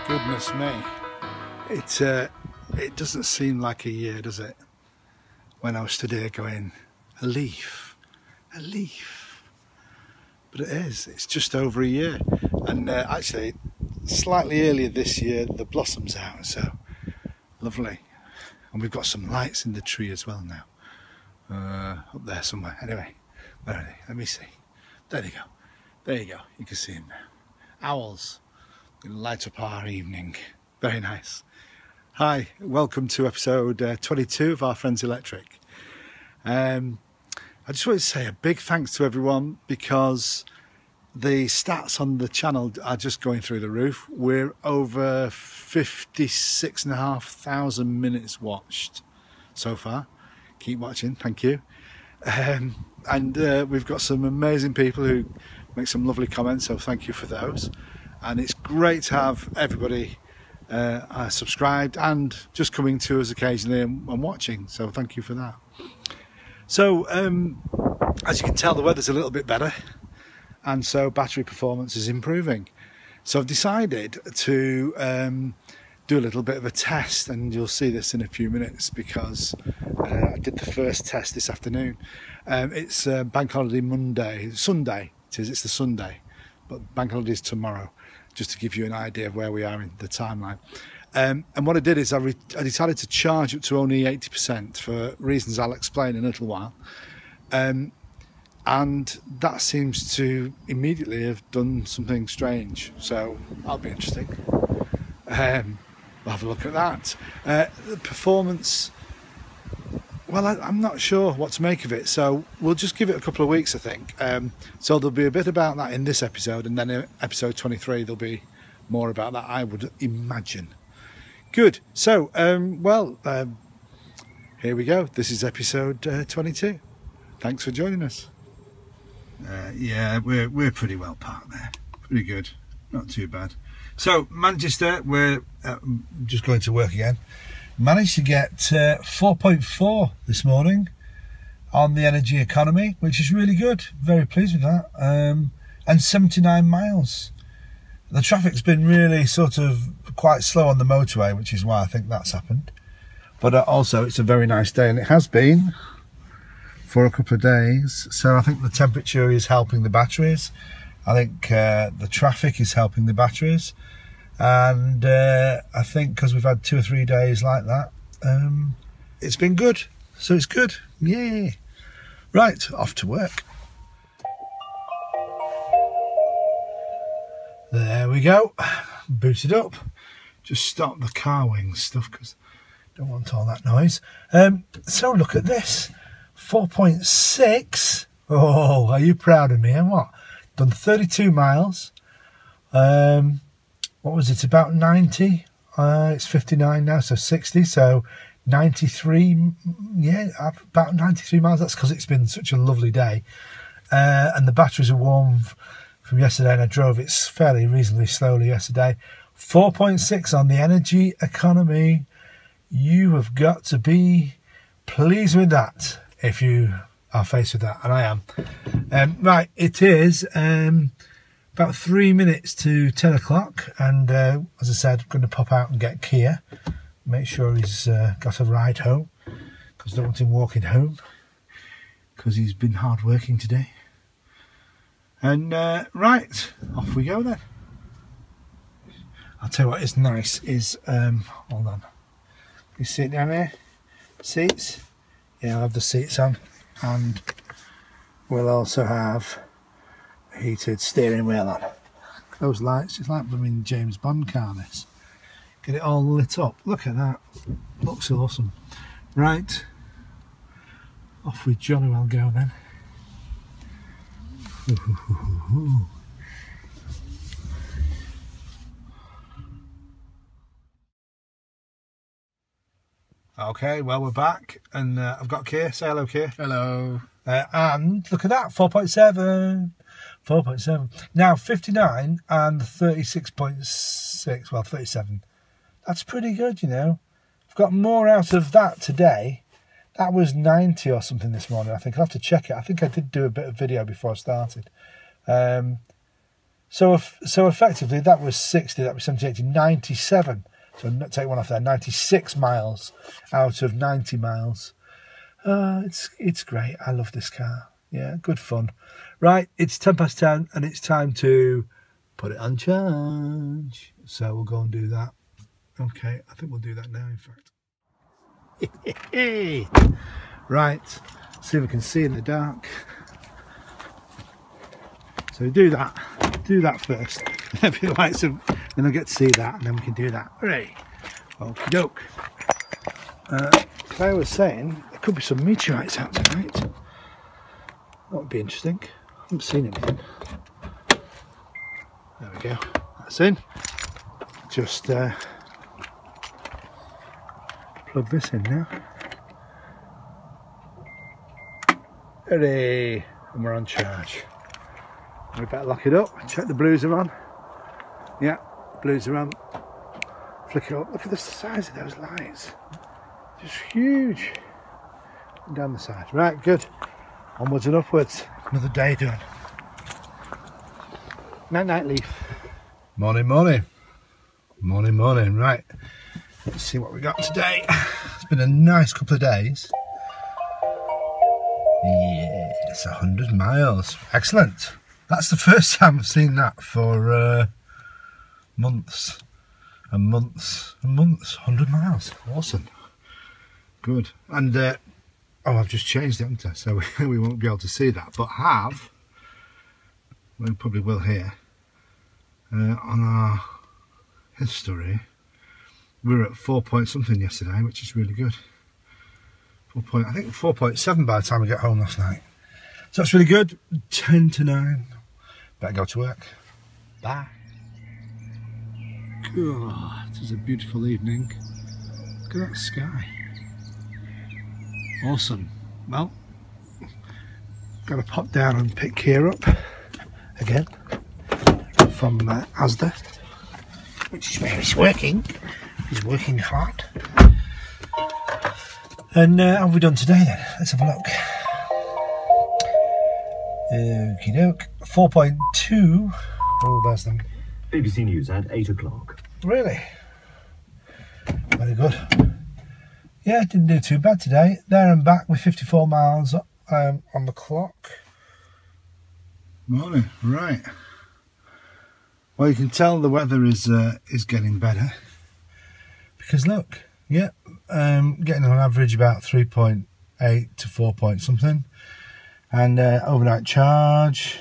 Goodness me, it doesn't seem like a year, does it? When I was stood here going, a leaf, but it is. It's just over a year, and actually, slightly earlier this year, the blossom's out, so lovely. And we've got some lights in the tree as well now, up there somewhere. Anyway, where are they? Let me see. There they go. There you go. You can see them now. Owls. Light up our evening. Very nice. Hi, welcome to episode 22 of Our Friends Electric. I just wanted to say a big thanks to everyone because the stats on the channel are just going through the roof. We're over 56,500 minutes watched so far. Keep watching, thank you. And we've got some amazing people who make some lovely comments, so thank you for those. And it's great to have everybody subscribed and just coming to us occasionally and watching, so thank you for that. So as you can tell, the weather's a little bit better, and so battery performance is improving. So I've decided to do a little bit of a test, and you'll see this in a few minutes because I did the first test this afternoon. It's Bank Holiday Sunday it is, it's the Sunday, but Bank Holiday is tomorrow, just to give you an idea of where we are in the timeline. And what I did is I decided to charge up to only 80% for reasons I'll explain in a little while. And that seems to immediately have done something strange, so that'll be interesting. We'll have a look at that. The performance, well, I'm not sure what to make of it, so we'll just give it a couple of weeks, I think. So there'll be a bit about that in this episode, and then in episode 23 there'll be more about that, I would imagine. Good. So, here we go. This is episode 22. Thanks for joining us. Yeah, we're pretty well parked there. Pretty good. Not too bad. So, Manchester, we're just going to work again. Managed to get 4.4 this morning on the energy economy, which is really good. Very pleased with that. And 79 miles. The traffic's been really sort of quite slow on the motorway, which is why I think that's happened. But also, it's a very nice day, and it has been for a couple of days. So I think the temperature is helping the batteries. I think the traffic is helping the batteries. And I think because we've had 2 or 3 days like that, it's been good. So it's good. Yay. Right, off to work. There we go. Booted up. Just stop the car wing stuff because I don't want all that noise. So look at this. 4.6. Oh, are you proud of me? And what? Done 32 miles. What was it, about 90? It's 59 now, so 60, so 93, yeah, about 93 miles. That's because it's been such a lovely day. And the batteries are warm from yesterday, and I drove it fairly reasonably slowly yesterday. 4.6 on the energy economy. You have got to be pleased with that if you are faced with that, and I am. Right, it is about 3 minutes to 10 o'clock, and as I said, I'm going to pop out and get Kia, make sure he's got a ride home, because I don't want him walking home, because he's been hard working today. And right, off we go then. I'll tell you what is nice is, hold on, you sit down here, seats, yeah, I'll have the seats on, and we'll also have heated steering wheel on. Those lights, it's like blooming James Bond car, this. Get it all lit up. Look at that. Looks awesome. Right. Off we jolly well go then. Okay, well, we're back, and I've got Kia. Say hello, Kia. Hello. And look at that, 4.7. 4.7. Now 59 and 36.6. Well, 37. That's pretty good, you know. I've got more out of that today. That was 90 or something this morning, I think. I'll have to check it. I think I did do a bit of video before I started. So effectively that was 60, that was 70, 80, 97. So take one off there, 96 miles out of 90 miles. It's great. I love this car. Yeah, good fun. Right, it's 10:10 and it's time to put it on charge. So we'll go and do that. Okay, I think we'll do that now, in fact. Right, see if we can see in the dark. So do that first. If you like some, then I'll get to see that, and then we can do that. Hooray! Okie doke. Claire was saying there could be some meteorites out tonight. That would be interesting. I haven't seen anything. There we go. That's in. Just plug this in now. Hooray! And we're on charge. We better lock it up. Check the blues are on. Yeah, blues are on. Flick it up. Look at the size of those lights. Just huge. And down the side. Right, good. Onwards and upwards. Another day done. Night night, Leaf. Morning, morning. Morning, morning. Right. Let's see what we got today. It's been a nice couple of days. Yeah, it's 100 miles. Excellent. That's the first time I've seen that for months and months and months. 100 miles. Awesome. Good. And oh, I've just changed it, haven't I? So we won't be able to see that, but we probably will here on our history. We were at 4 point something yesterday, which is really good. I think 4.7 by the time we get home last night. So that's really good. 10 to 9. Better go to work. Bye. God, it is a beautiful evening. Look at that sky. Awesome. Well, got to pop down and pick Kia up again from Asda, which is where he's working. He's working hard. And how have we done today then? Let's have a look. Okie doke. 4.2. Oh, there's them. BBC News at 8 o'clock. Really? Very good. Yeah, didn't do too bad today. There and back with 54 miles on the clock. Morning, right. Well, you can tell the weather is getting better. Because look, yeah, getting on average about 3.8 to 4 point something. And overnight charge,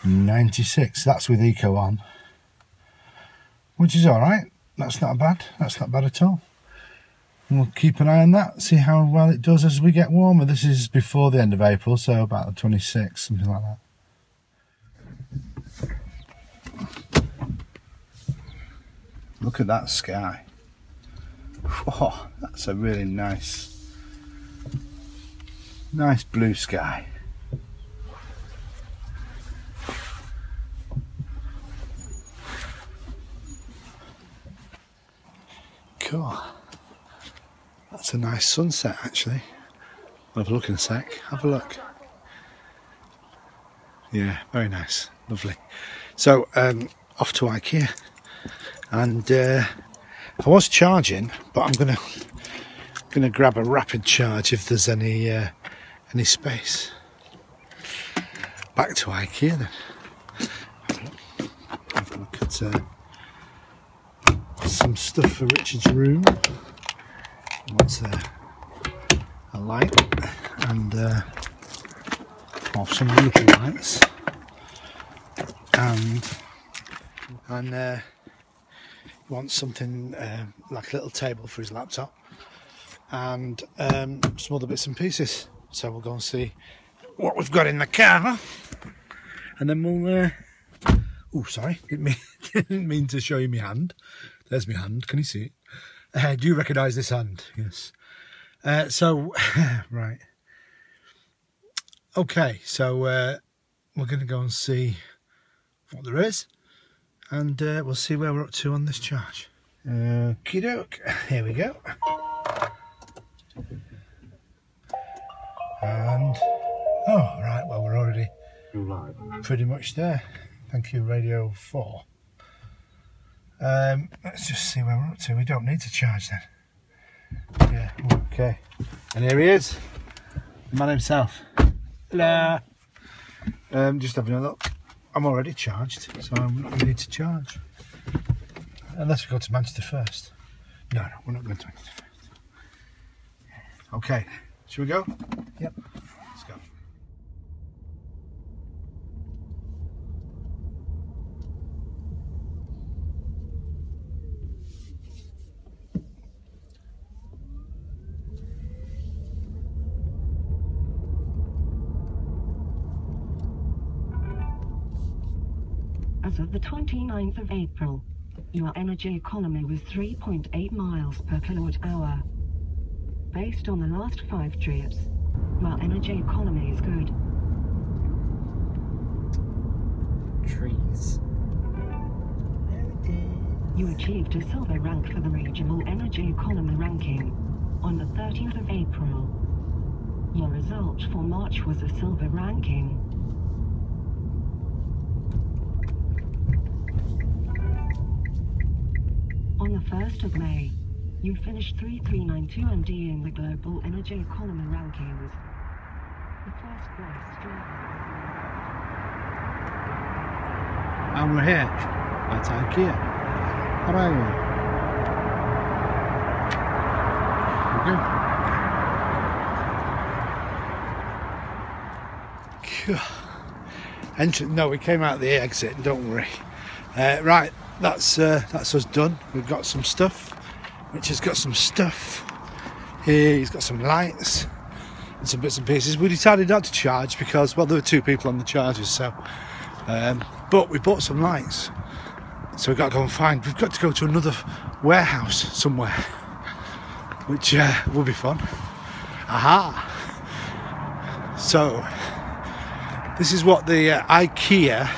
96. That's with eco on. Which is alright. That's not bad. That's not bad at all. And we'll keep an eye on that, see how well it does as we get warmer. This is before the end of April, so about the 26th, something like that. Look at that sky. Oh, that's a really nice blue sky. Cool. That's a nice sunset actually. I'll have a look in a sec. Have a look. Yeah, very nice. Lovely. So off to IKEA, and I was charging, but I'm gonna grab a rapid charge if there's any space. Back to IKEA then. Have a look at some stuff for Richard's room. He wants a light and or some little lights, and wants something like a little table for his laptop, and some other bits and pieces. So we'll go and see what we've got in the car, and then we'll oh, sorry, didn't mean to show you my hand. There's my hand, can you see it? Do you recognise this hand? Yes. So right, okay, so we're going to go and see what there is, and we'll see where we're up to on this charge. Okie doke, here we go. And oh, right, well, we're already pretty much there. Thank you, Radio 4. Let's just see where we're up to. We don't need to charge then. Yeah, okay. And here he is, the man himself. Hello. Just having a look. I'm already charged, so I'm not going to need to charge. Unless we go to Manchester first. No, we're not going to Manchester first. Okay, shall we go? Yep. Let's go. As of the 29th of April, your energy economy was 3.8 miles per kilowatt hour. Based on the last 5 trips, your energy economy is good. Trees. You achieved a silver rank for the regional energy economy ranking on the 13th of April. Your result for March was a silver ranking. On the 1st of May, you finished 3392 and D in the global energy economy rankings. The first place straight. And we're here at IKEA. Hooray! Here we go. Entrance. No, we came out the exit. Don't worry. Right, that's us done. We've got some stuff. Richard's got some stuff. Here, he's got some lights and some bits and pieces. We decided not to charge because, well, there were 2 people on the chargers, so. But we bought some lights, so we've got to go and find. We've got to go to another warehouse somewhere, which will be fun. Aha! So this is what the IKEA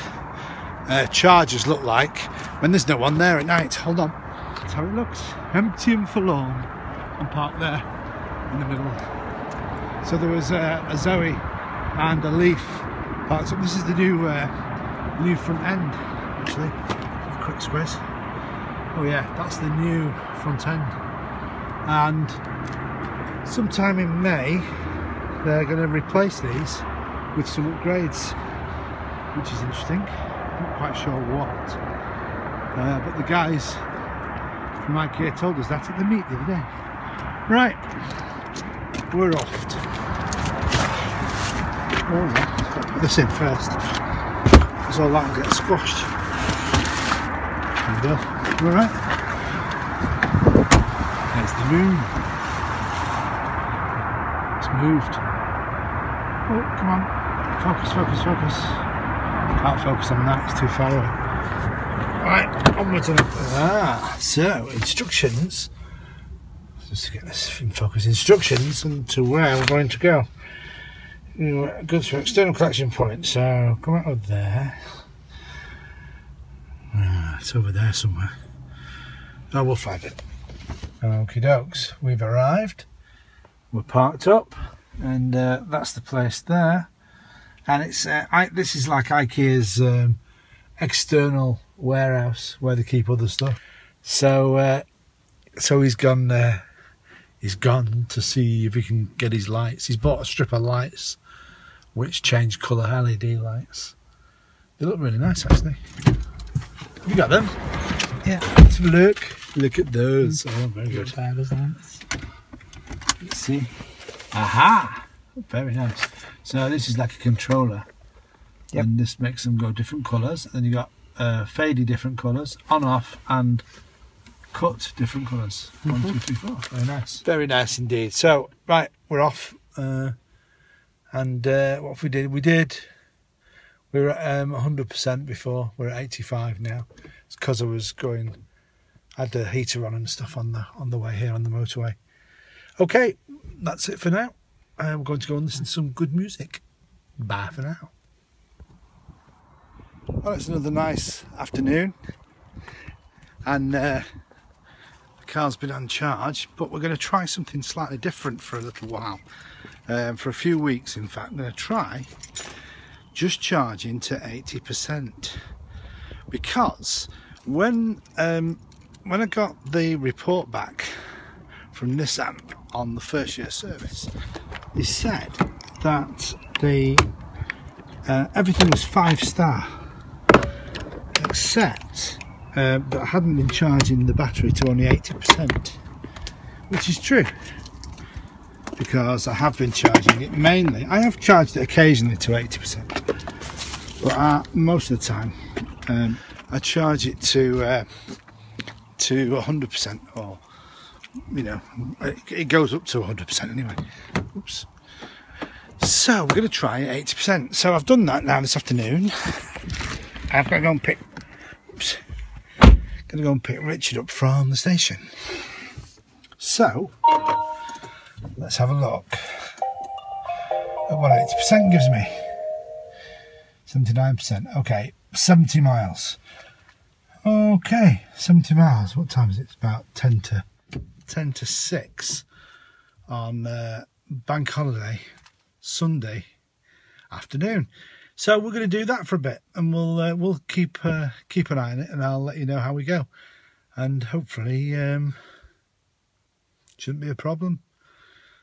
chargers look like when there's no one there at night. Hold on. That's how it looks. Empty and forlorn. I'm parked there in the middle. So there was a Zoe and a Leaf parked up. This is the new front end, actually. Quick squiz. Oh yeah, that's the new front end. And sometime in May, they're going to replace these with some upgrades, which is interesting. Not quite sure what. But the guys from IKEA told us that at the meet the other day. Right, we're off. Put this in first, because all that will get squashed. There we go. You alright? There's the moon. It's moved. Oh, come on. Focus, focus, focus. Can't focus on that, it's too far away. Right, onwards and upwards. So instructions. Just to get this in focus. Instructions and to where we're going to go. You go to external collection point. So come out of there. It's over there somewhere. Oh, we'll find it. Okie dokes. We've arrived. We're parked up, and that's the place there. And it's this is like IKEA's external warehouse where they keep other stuff. So he's gone there. He's gone to see if he can get his lights. He's bought a strip of lights which change colour, LED lights. They look really nice, actually. Have you got them? Yeah. Let's have a look. Look at those. Oh, very good. Let's see. Aha! Very nice. So this is like a controller. Yep. And this makes them go different colours. Then you got fadey different colours, on off, and cut different colours. 1, 2, 3, 4. Very nice. Very nice indeed. So right, we're off. And what we did, we were at 100% before. We're at 85 now. It's because I had the heater on and stuff on the way here on the motorway. Okay, that's it for now. I'm going to go and listen to some good music. Bye for now. Well, it's another nice afternoon, and the car's been on charge, but we're going to try something slightly different for a little while. For a few weeks, in fact, I'm going to try just charging to 80%. because when I got the report back from Nissan on the first year service, they said that the everything was 5-star, except that I hadn't been charging the battery to only 80%, which is true, because I have been charging it mainly. I have charged it occasionally to 80%, but most of the time I charge it to 100%, or you know, it goes up to 100% anyway. Oops. So we're going to try 80%. So I've done that now this afternoon. I've got to go and pick. Oops. Going to go and pick Richard up from the station. So let's have a look at what 80% gives me. 79%. Okay, 70 miles. Okay, 70 miles. What time is it? It's about 10 to 6 on bank holiday Sunday afternoon. So we're going to do that for a bit, and we'll keep an eye on it, and I'll let you know how we go. And hopefully, shouldn't be a problem.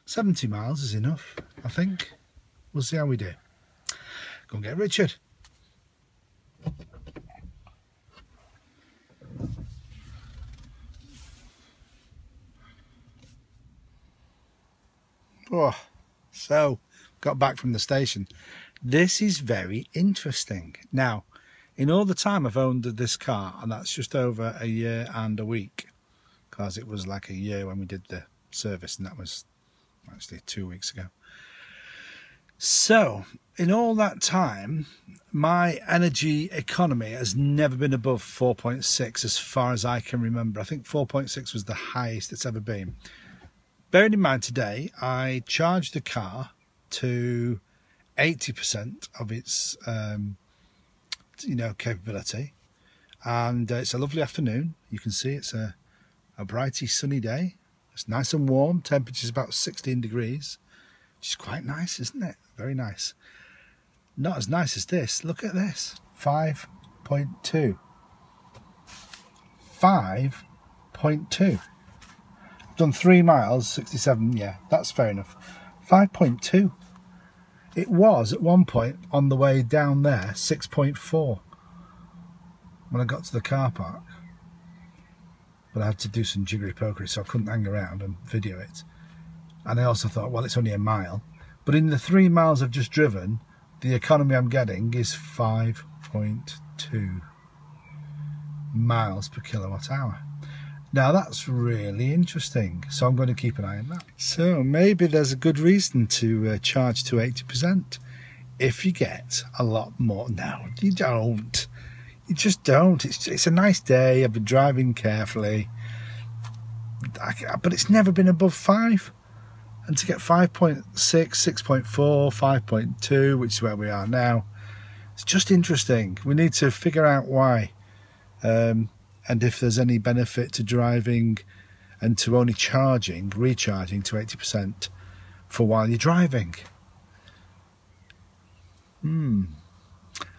70 miles is enough, I think. We'll see how we do. Go and get Richard. Oh, so got back from the station. This is very interesting. Now, in all the time I've owned this car, and that's just over a year and a week, because it was like a year when we did the service, and that was actually 2 weeks ago. So in all that time, my energy economy has never been above 4.6 as far as I can remember. I think 4.6 was the highest it's ever been. Bearing in mind today, I charged the car to 80% of its capability, and it's a lovely afternoon. You can see it's a brighty sunny day. It's nice and warm. Temperature's about 16 degrees, which is quite nice, isn't it? Very nice. Not as nice as this. Look at this. 5.2. 5.2. I've done 3 miles, 67. Yeah, that's fair enough. 5.2. It was at one point on the way down there 6.4 when I got to the car park, but I had to do some jiggery pokery, so I couldn't hang around and video it. And I also thought, well, it's only a mile, but in the 3 miles I've just driven, the economy I'm getting is 5.2 miles per kilowatt hour. Now that's really interesting, so I'm going to keep an eye on that. So maybe there's a good reason to charge to 80% if you get a lot more. No, you don't. You just don't. It's a nice day. I've been driving carefully, but it's never been above 5. And to get 5.6, 6.4, 5.2, which is where we are now, it's just interesting. We need to figure out why. And if there's any benefit to driving and to only recharging to 80% for while you're driving.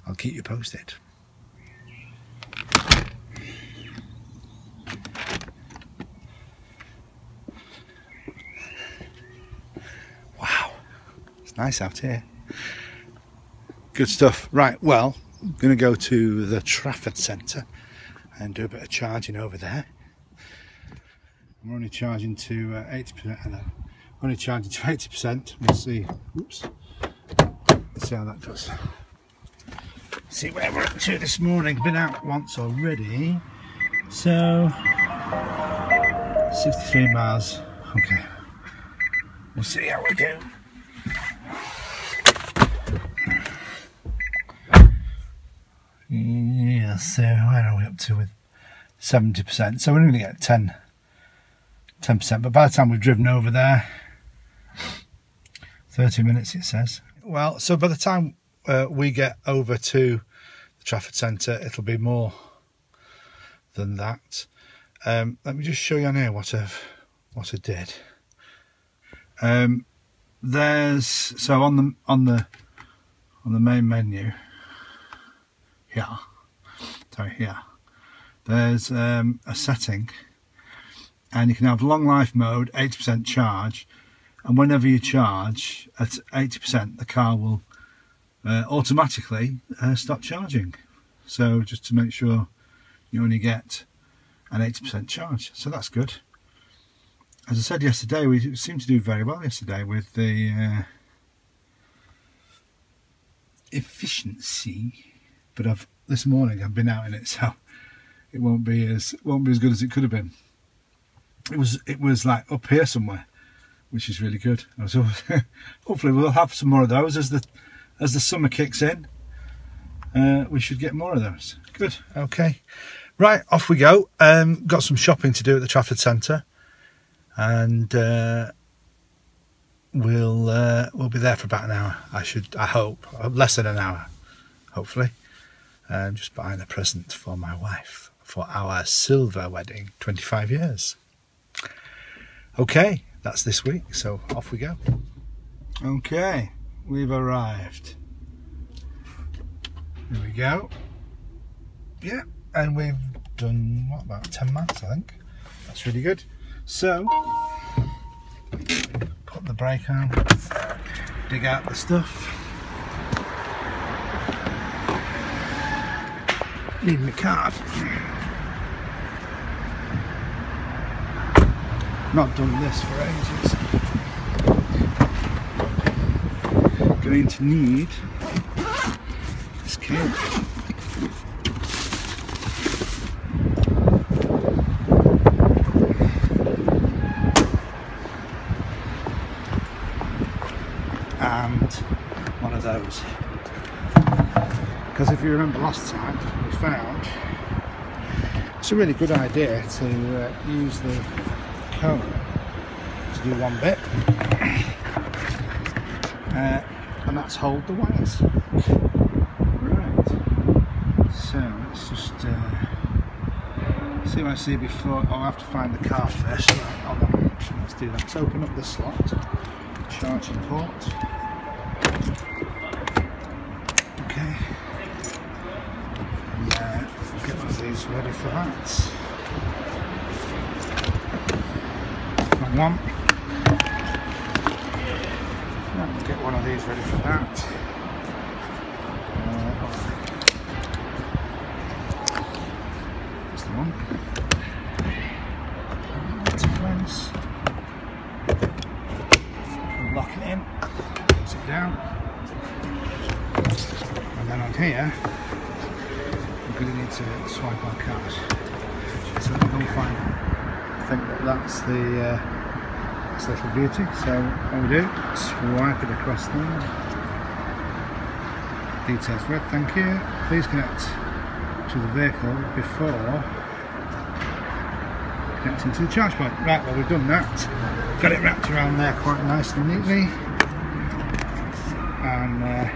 I'll keep you posted. Wow, it's nice out here. Good stuff. Right, well, I'm going to go to the Trafford Center and do a bit of charging over there. I'm only charging to 80%, and I'm only charging to 80%. We'll see. Oops. Let's see how that does. See where we're up to this morning. Been out once already. So 63 miles. Okay. We'll see how we do. Yeah, so where are we up to with 70%? So we're going to get 10%, but by the time we've driven over there, 30 minutes it says. Well, so by the time we get over to the Trafford Center, it'll be more than that. Let me just show you on here what I did. There's so on the main menu. Yeah, sorry, here, there's a setting, and you can have long life mode, 80% charge, and whenever you charge at 80%, the car will automatically stop charging. So just to make sure you only get an 80% charge, so that's good. As I said yesterday, we seemed to do very well yesterday with the efficiency, but this morning I've been out in it, so it won't be as good as it could have been. It was like up here somewhere, which is really good. So hopefully we'll have some more of those as the summer kicks in. We should get more of those. Good. Okay. Right, off we go. Got some shopping to do at the Trafford Center, and we'll be there for about an hour. I hope less than an hour, hopefully. Just buying a present for my wife for our silver wedding, 25 years. Okay, that's this week, so off we go. Okay, we've arrived. Here we go. Yeah, and we've done, what, about 10 miles, I think. That's really good. So, put the brake on, dig out the stuff. Need my card. Not done this for ages. Going to need this cable. And one of those. Because if you remember last time, we found it's a really good idea to use the cone to do one bit, and that's hold the wires. Right, so let's just see what I see before. Oh, I have to find the car first. Right, hold on. Let's do that. Let's open up the slot, charging port. Okay, and get one of these ready for that. One. We'll get one of these ready for that. That's the one. Into place. Lock it in. Close it down. And then on here, we're going to need to swipe our card. So we're going to find. I think that's the little beauty. So what we do, swipe it across there. Details read, thank you. Please connect to the vehicle before connecting to the charge point. Right, well we've done that. Got it wrapped around there quite nicely and neatly. And there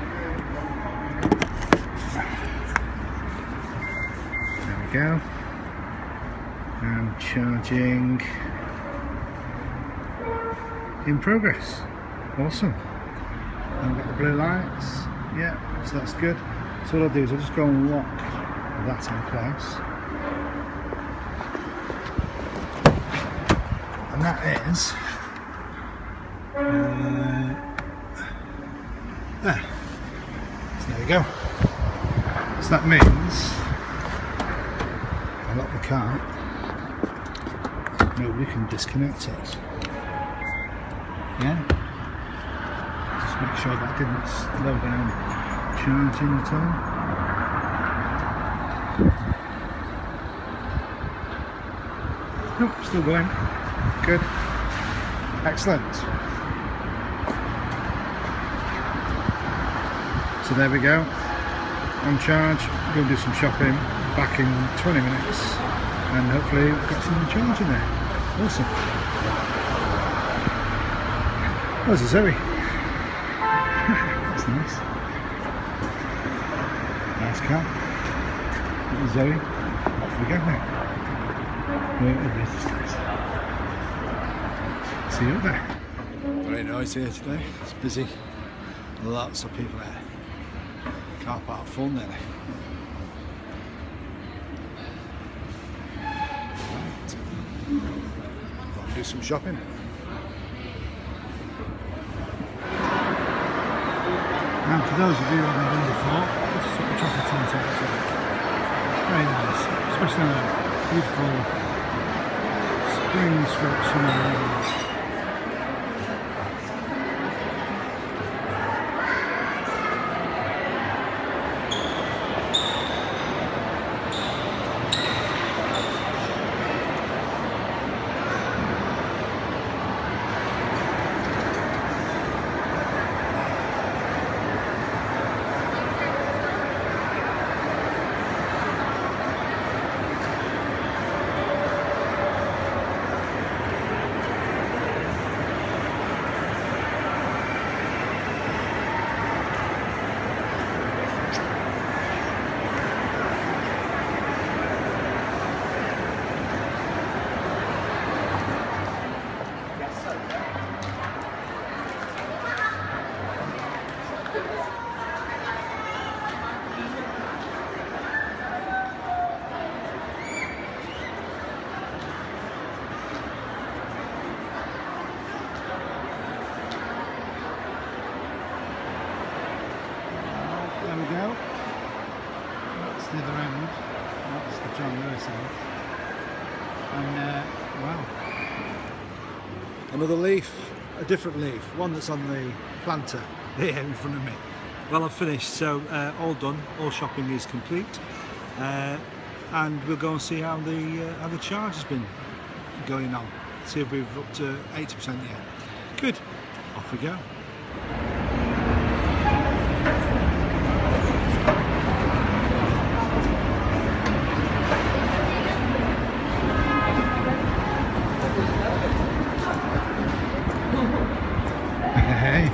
we go. And charging in progress. Awesome. And we've got the blue lights. Yeah, so that's good. So what I'll do is I'll just go and lock that in place. And that is there. So there we go. So that means I lock the car. Nobody can disconnect it. Yeah? Just make sure that didn't slow down charging at all. Nope, still going. Good. Excellent. So there we go. On charge. Go and do some shopping. Back in 20 minutes. And hopefully we've got some charge in there. Awesome. There's a Zoe. That's nice. Nice car. Little Zoe. Off we go now. See you up there. Very noisy here today. It's busy. Lots of people there. Car park full nearly. do some shopping. And for those of you who haven't been before, this is what the Trafford Center looks like. Very nice, especially on a beautiful spring/summer evening. There we go. That's the other end. That's the John Lewis end. And wow. Another leaf, a different leaf, one that's on the planter here in front of me. Well, I've finished, so all done, all shopping is complete. And we'll go and see how the charge has been going on. See if we've up to 80% yet. Good, off we go. Hey,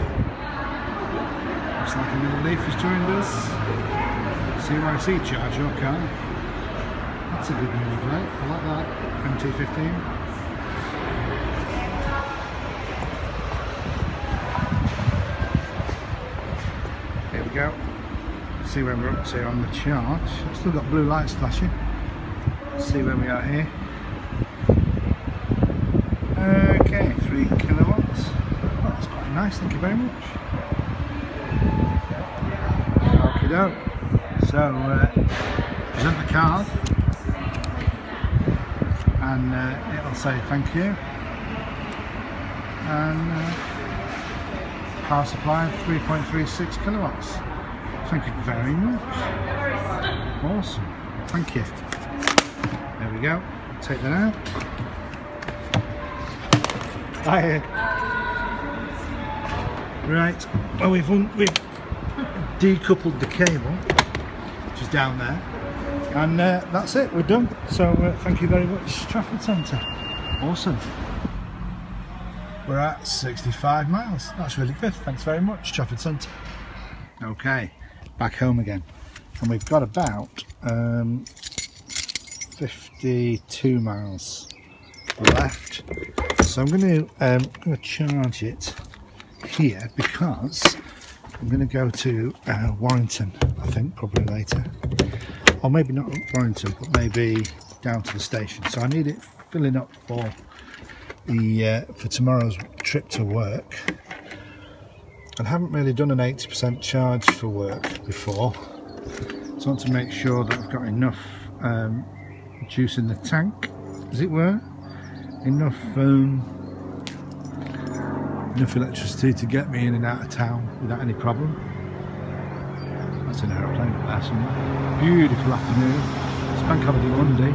looks like another leaf has joined us. CYC charge your car. That's a good number plate. I like that. MT15. Here we go. Let's see where we're up to on the charge. I've still got blue lights flashing. Let's see where we are here. Okay, 3 kilowatts. Oh, that's quite nice, thank you very much. Okie doke. So, present the card and it'll say thank you. And power supply 3.36 kilowatts. Thank you very much. Awesome. Thank you. There we go. Take that out. Right, well we've decoupled the cable, which is down there, and that's it, we're done. So thank you very much, Trafford Center. Awesome. We're at 65 miles, that's really good, thanks very much, Trafford Center. Okay, back home again, and we've got about 52 miles left. So I'm going to charge it here because I'm going to go to Warrington, I think, probably later, or maybe not Warrington, but maybe down to the station. So I need it filling up for the for tomorrow's trip to work. I haven't really done an 80% charge for work before, so I want to make sure that I've got enough juice in the tank, as it were. Enough electricity to get me in and out of town without any problem. That's an aeroplane up there somewhere. Beautiful afternoon. It's Bank Holiday Monday.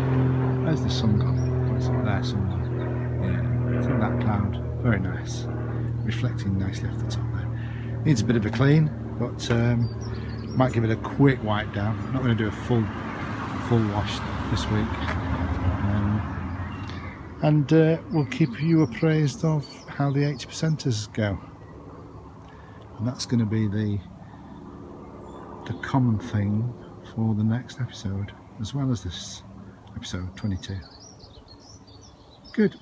Where's the sun gone? It's up there somewhere. Yeah, through that cloud. Very nice. Reflecting nicely off the top there. Needs a bit of a clean, but might give it a quick wipe down. I'm not going to do a full wash this week. And we'll keep you appraised of how the 80%ers go, and that's going to be the common thing for the next episode, as well as this episode 22. Good.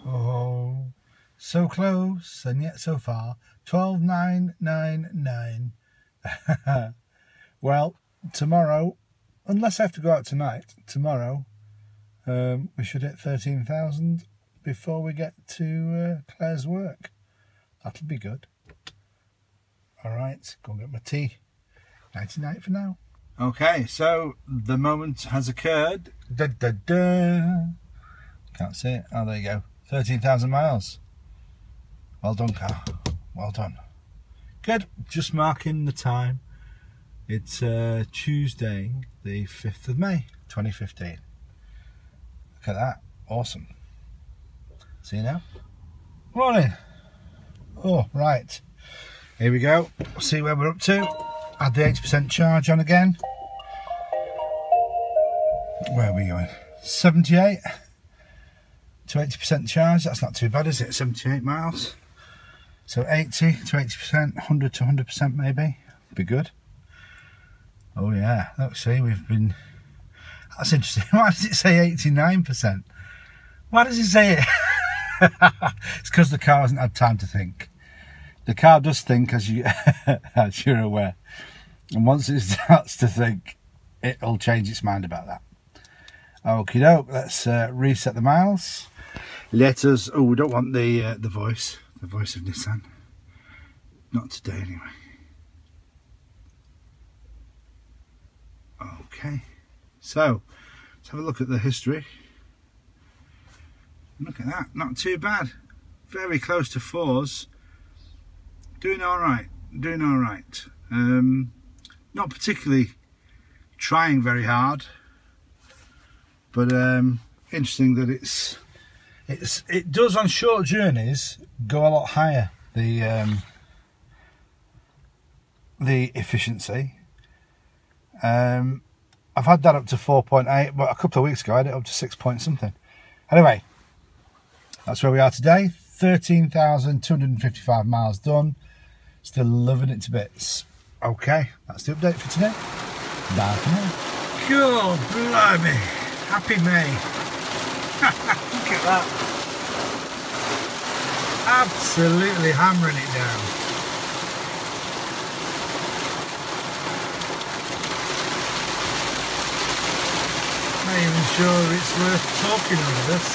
Oh, so close and yet so far. 12,999. Well, tomorrow, unless I have to go out tonight, tomorrow we should hit 13,000 before we get to Claire's work. That'll be good. Alright, go and get my tea. Nighty night for now. Okay, so the moment has occurred. Da, da, da. Can't see it. Oh, there you go. 13,000 miles. Well done, car. Well done. Good. Just marking the time. It's Tuesday, the 5th of May, 2015. Look at that. Awesome. See you now. Morning. Oh, right. Here we go. See where we're up to. Add the 80% charge on again. Where are we going? 78 to 80% charge. That's not too bad, is it? 78 miles. So 80 to 80%, 100 to 100% maybe. Be good. Oh yeah, look, see, we've been... That's interesting. Why does it say 89%? Why does it say it? It's because the car hasn't had time to think. The car does think, as you're aware. And once it starts to think, it'll change its mind about that. Okie doke, let's reset the miles. Let us... Oh, we don't want the voice of Nissan. Not today, anyway. Okay, so let's have a look at the history. Look at that, not too bad. Very close to 4s. Doing all right. Doing all right. Not particularly trying very hard, but interesting that it does on short journeys go a lot higher. The efficiency. I've had that up to 4.8, but a couple of weeks ago I had it up to 6 point something. Anyway, that's where we are today. 13,255 miles done. Still loving it to bits. Okay, that's the update for today. Bye for now. God blimey. Happy May. Look at that. Absolutely hammering it down. Not even sure it's worth talking over this.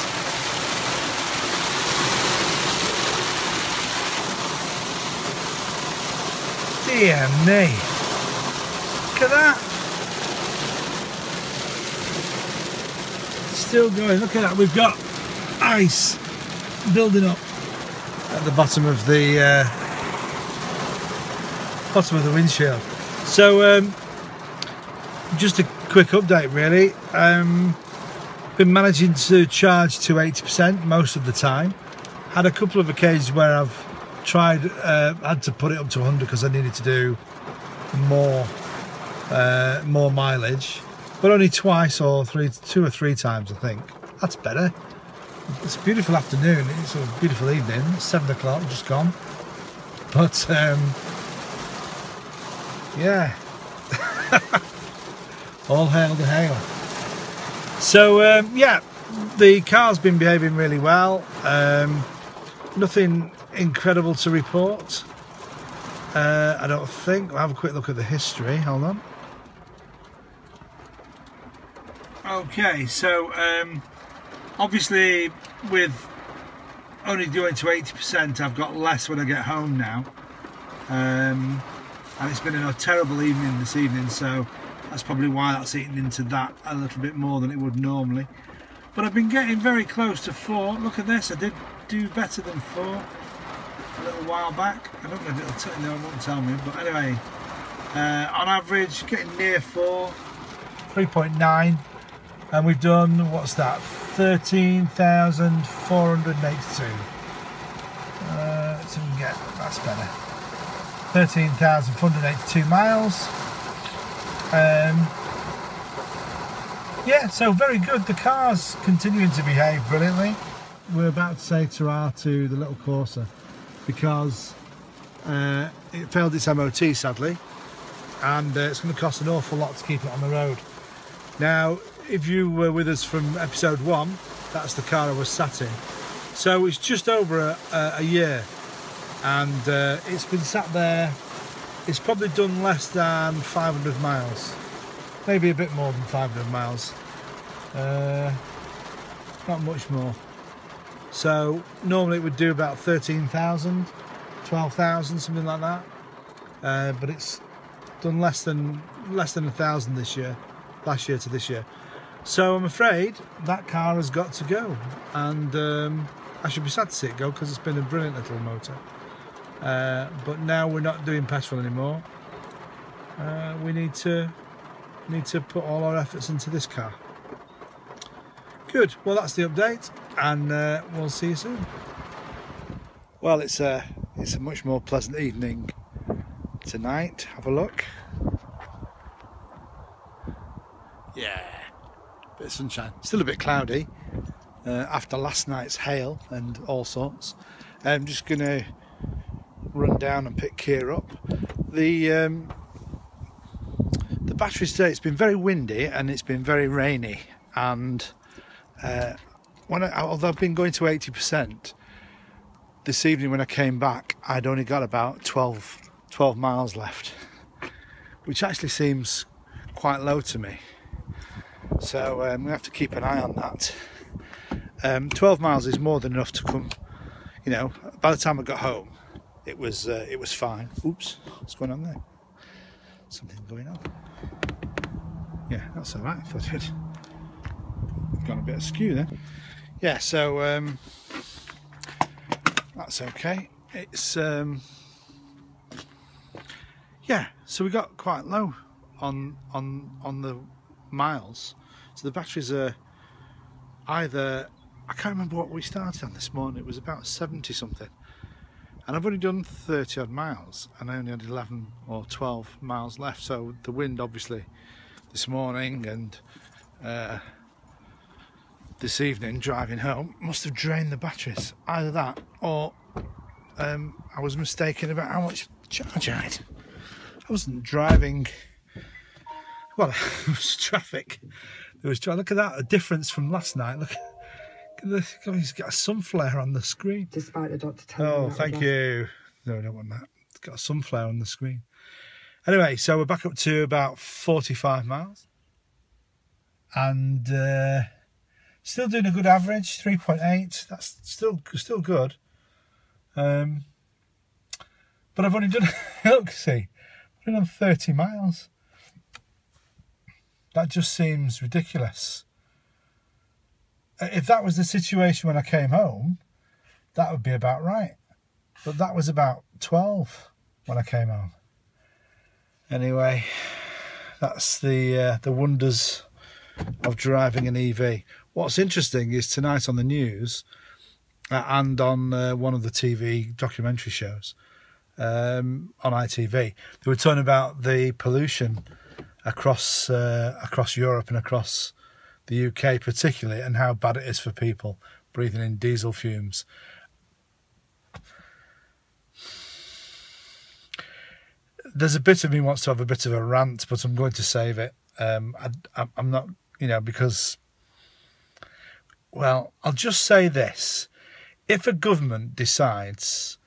Dear me. Look at that. Still going. Look at that. We've got ice building up at the bottom of the windshield. So just a quick update really. Been managing to charge to 80% most of the time. Had a couple of occasions where I've tried, had to put it up to 100 because I needed to do more mileage, but only twice or two or three times I think. That's better. It's a beautiful afternoon. It's a beautiful evening. It's 7 o'clock, just gone. But yeah. All hail the hail. So yeah, the car's been behaving really well. Nothing incredible to report. I don't think. I'll have a quick look at the history. Hold on. Okay, so obviously with only doing to 80%, I've got less when I get home now. And it's been a terrible evening this evening, so that's probably why that's eaten into that a little bit more than it would normally. But I've been getting very close to 4. Look at this, I did do better than 4 a little while back. I don't know if it'll tell me, it won't tell me, but anyway, on average getting near 4, 3.9, and we've done, what's that, 13,482. Let's see if we can get, that's better. 13,482 miles. Yeah, so very good. The car's continuing to behave brilliantly. We're about to say ta-ra to the little Corsa because it failed its MOT sadly, and it's going to cost an awful lot to keep it on the road. Now, if you were with us from episode 1, that's the car I was sat in. So it's just over a year, and it's been sat there. It's probably done less than 500 miles, maybe a bit more than 500 miles, not much more. So normally it would do about 13,000, 12,000, something like that. But it's done less than 1,000 this year, last year to this year. So I'm afraid that car has got to go, and I should be sad to see it go because it's been a brilliant little motor. But now we're not doing petrol anymore. We need to put all our efforts into this car. Good. Well, that's the update, and we'll see you soon. Well, it's a much more pleasant evening tonight. Have a look. Yeah, bit of sunshine. Still a bit cloudy after last night's hail and all sorts. I'm just gonna run down and pick Kia up. The batteries today, it's been very windy and it's been very rainy, and although I've been going to 80%, this evening when I came back I'd only got about 12 miles left, which actually seems quite low to me. So we have to keep an eye on that. 12 miles is more than enough to come, you know. By the time I got home, it was fine. Oops, what's going on there? Something going on. Yeah, that's all right. I thought it had gone a bit askew there. Yeah, so that's okay. It's yeah. So we got quite low on the miles. So the batteries are either, I can't remember what we started on this morning. It was about 70 something, and I've only done 30 odd miles, and I only had 11 or 12 miles left. So the wind obviously this morning and this evening driving home must have drained the batteries. Either that, or I was mistaken about how much charge I had. I wasn't driving. Well, there was traffic. Look at that, a difference from last night. Look at this. He's got a sun flare on the screen. Despite the doctor telling me. Oh, thank you. No, I don't want that. It's got a sun flare on the screen. Anyway, so we're back up to about 45 miles. And still doing a good average, 3.8. That's still good. But I've only done, look, see, I've only done 30 miles. That just seems ridiculous. If that was the situation when I came home, that would be about right. But that was about 12 when I came home. Anyway, that's the wonders of driving an EV. What's interesting is tonight on the news and on one of the TV documentary shows on ITV, they were talking about the pollution across Europe and across the UK particularly, and how bad it is for people breathing in diesel fumes. There's a bit of me wants to have a bit of a rant, but I'm going to save it. I'm not, you know, because, well, I'll just say this. If a government decides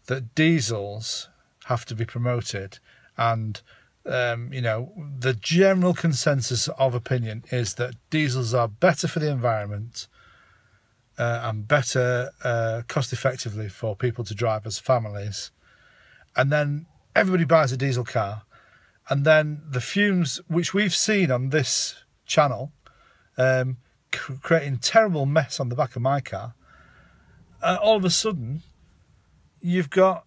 that diesels have to be promoted, and you know, the general consensus of opinion is that diesels are better for the environment and better cost effectively for people to drive as families, and then everybody buys a diesel car, and then the fumes, which we've seen on this channel, creating terrible mess on the back of my car, all of a sudden you've got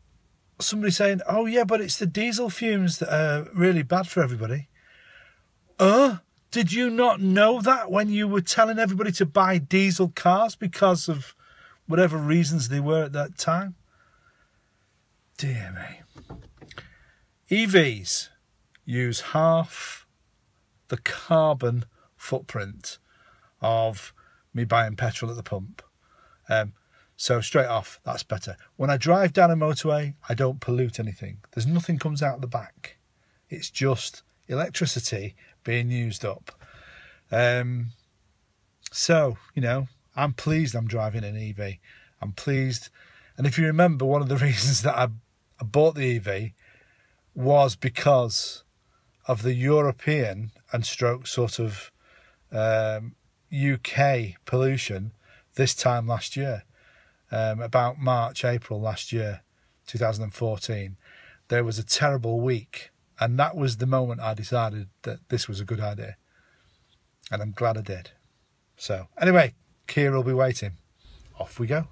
somebody saying, oh yeah, but it's the diesel fumes that are really bad for everybody. Did you not know that when you were telling everybody to buy diesel cars because of whatever reasons they were at that time? Dear me. EVs use half the carbon footprint of me buying petrol at the pump. So straight off, that's better. When I drive down a motorway, I don't pollute anything. There's nothing comes out the back. It's just electricity being used up. So, you know, I'm pleased I'm driving an EV. I'm pleased. And if you remember, one of the reasons that I bought the EV was because of the European and stroke sort of UK pollution this time last year. about March, April last year, 2014, there was a terrible week. And that was the moment I decided that this was a good idea. And I'm glad I did. So, anyway, Kia will be waiting. Off we go.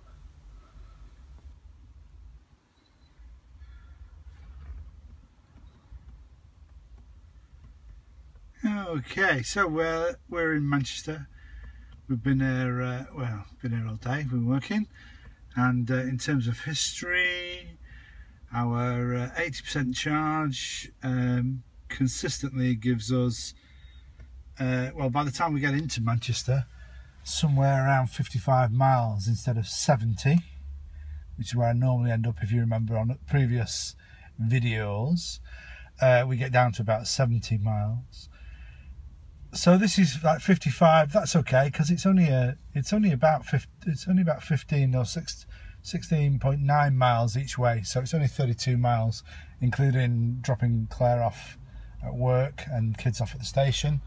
Okay, so we're in Manchester. We've been here, been here all day. We've been working, and in terms of history, our 80% charge consistently gives us, well, by the time we get into Manchester, somewhere around 55 miles instead of 70, which is where I normally end up. If you remember on previous videos, we get down to about 70 miles. So this is like 55. That's okay, because it's only about 15 or 16.9 miles each way. So it's only 32 miles, including dropping Claire off at work and kids off at the station.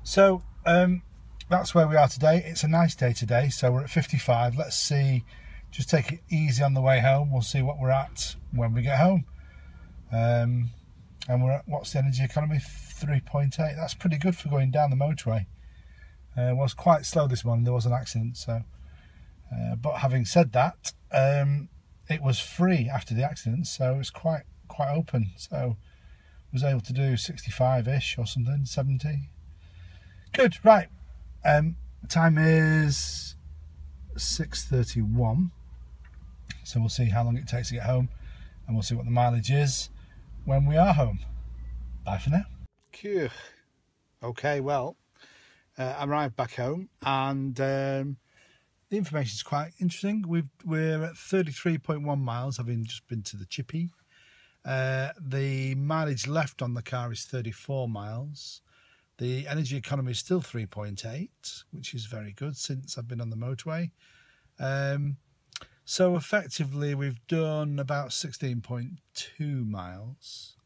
So that's where we are today. It's a nice day today. So we're at 55. Let's see. Just take it easy on the way home. We'll see what we're at when we get home. And we're at, what's the energy economy? 3.8. That's pretty good for going down the motorway. It was quite slow this morning. There was an accident. So, but having said that, it was free after the accident, so it's quite open. So, was able to do 65-ish or something, 70. Good. Right. Time is 6:31. So we'll see how long it takes to get home, and we'll see what the mileage is when we are home. Bye for now. Okay, well, I arrived back home, and the information is quite interesting. We're at 33.1 miles, having just been to the chippy. The mileage left on the car is 34 miles. The energy economy is still 3.8, which is very good since I've been on the motorway. So effectively, we've done about 16.2 miles.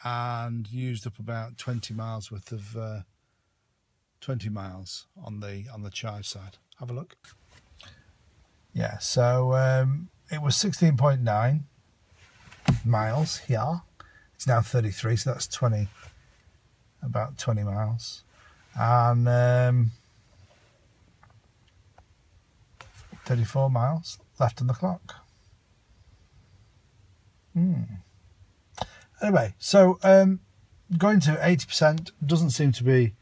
And used up about 20 miles worth of 20 miles on the charge side. Have a look. Yeah, so it was 16.9 miles here. It's now 33, so that's about 20 miles. And 34 miles left on the clock. Anyway, so going to 80% doesn't seem to be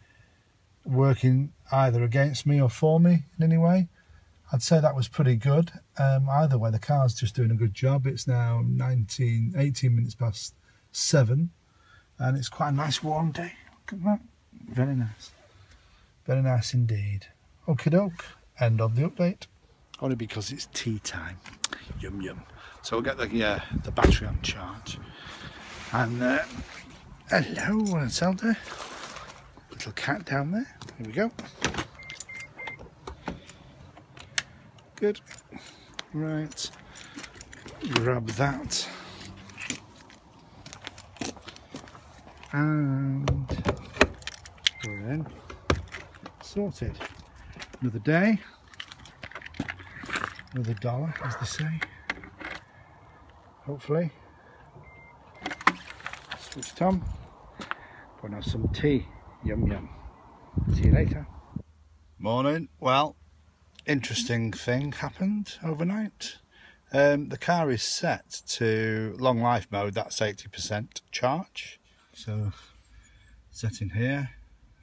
working either against me or for me in any way. I'd say that was pretty good. Either way, the car's just doing a good job. It's now 18 minutes past 7, and it's quite a nice warm day. Look at that. Very nice. Very nice indeed. Okie doke. End of the update. Only because it's tea time. Yum yum. So we'll get the battery on charge. And hello, Zelda. Little cat down there. Here we go. Good. Right. Grab that. And we're in. Sorted. Another day. Another dollar, as they say. Hopefully. Switched on. Go and have some tea. Yum yum. See you later. Morning. Well, interesting thing happened overnight. The car is set to long life mode. That's 80% charge. So set in here,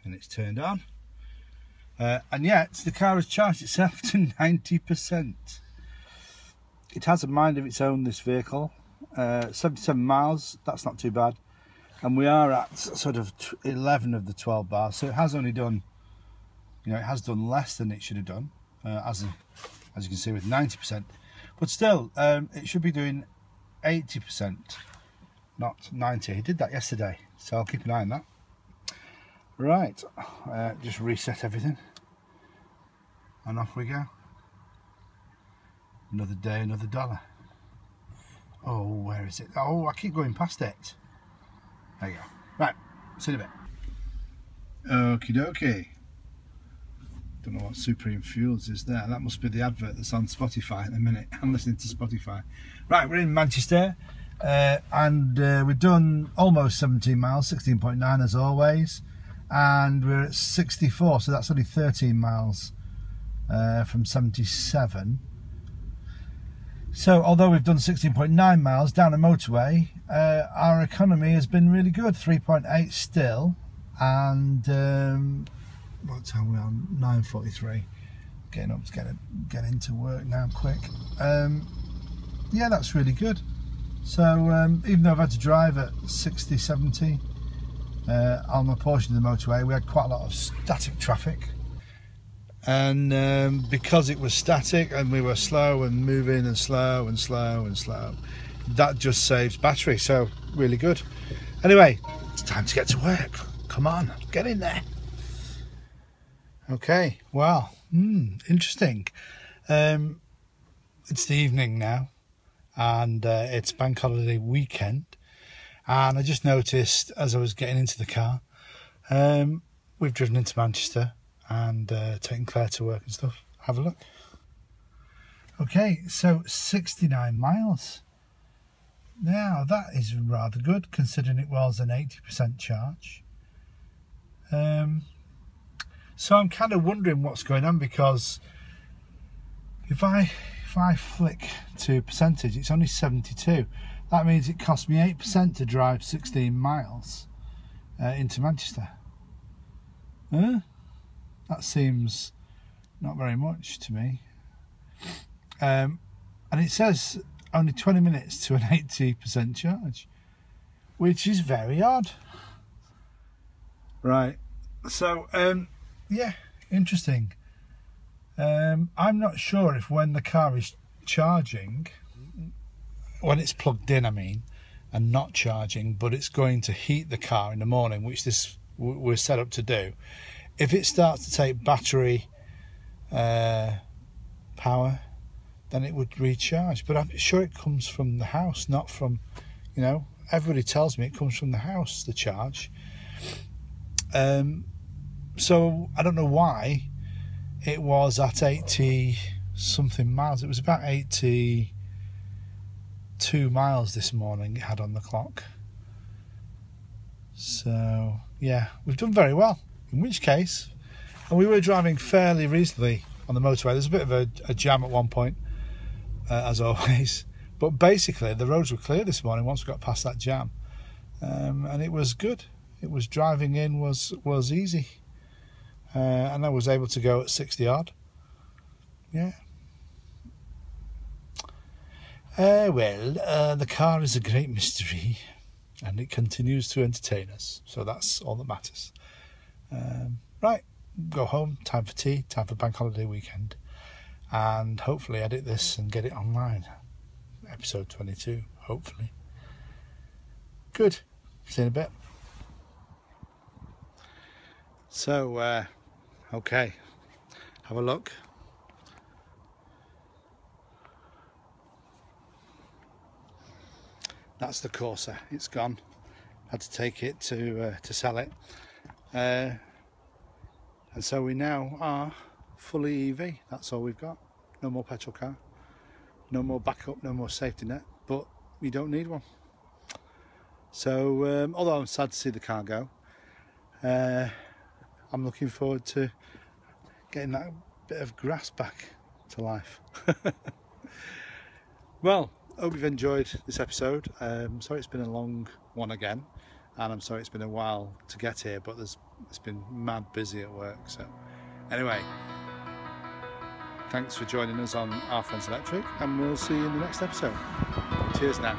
and it's turned on. And yet the car has charged itself to 90%. It has a mind of its own, this vehicle. 77 miles. That's not too bad. And we are at sort of 11 of the 12 bars, so it has only done, it has done less than it should have done, as you can see with 90%. But still, it should be doing 80%, not 90. He did that yesterday, so I'll keep an eye on that. Right, just reset everything, and off we go. Another day, another dollar. Oh, where is it? Oh, I keep going past it. There you go. Right, see you in a bit. Okie dokie. Don't know what Supreme Fuels is there. That must be the advert that's on Spotify at the minute. I'm listening to Spotify. Right, we're in Manchester, and we've done almost 17 miles, 16.9 as always, and we're at 64, so that's only 13 miles from 77. So although we've done 16.9 miles down a motorway, our economy has been really good, 3.8 still, and what time are we on? 9:43. Getting up to get into work now quick. Yeah, that's really good. So even though I've had to drive at 60, 70 on a portion of the motorway, we had quite a lot of static traffic. And because it was static and we were slow and moving and slow and slow and slow, that just saves battery, so really good. Anyway, it's time to get to work. Come on, get in there. Okay, well, interesting. It's the evening now, and it's bank holiday weekend, and I just noticed as I was getting into the car, we've driven into Manchester and taken Claire to work and stuff. Have a look. Okay, so 69 miles. Now, that is rather good, considering it was an 80% charge. So I'm kind of wondering what's going on, because if I flick to percentage, it's only 72. That means it cost me 8% to drive 16 miles into Manchester. That seems not very much to me. And it says only 20 minutes to an 80% charge, which is very odd. Right, so yeah, interesting. I'm not sure if when the car is charging, when it's plugged in, I mean, and not charging, but it's going to heat the car in the morning, which we're set up to do. If it starts to take battery power, then it would recharge. But I'm sure it comes from the house, not from, everybody tells me it comes from the house, the charge. So I don't know why it was at 80 something miles. It was about 82 miles this morning it had on the clock. So yeah, we've done very well. In which case, and we were driving fairly reasonably on the motorway. There's a bit of a jam at one point, as always. But basically, the roads were clear this morning once we got past that jam, and it was good. It was driving in was easy, and I was able to go at 60 odd. Yeah. Well, the car is a great mystery, and it continues to entertain us. So that's all that matters. Right, go home. Time for tea. Time for bank holiday weekend, and hopefully edit this and get it online. Episode 22, hopefully. Good. See you in a bit. So, okay, have a look. That's the Corsa. It's gone. Had to take it to sell it, and so we now are fully EV. That's all we've got. No more petrol car. No more backup. No more safety net. But we don't need one. So, although I'm sad to see the car go, I'm looking forward to getting that bit of grass back to life. Well, I hope you've enjoyed this episode. Sorry it's been a long one again, and I'm sorry it's been a while to get here, but it's been mad busy at work. So anyway, thanks for joining us on Our Friends Electric, and we'll see you in the next episode. Cheers now.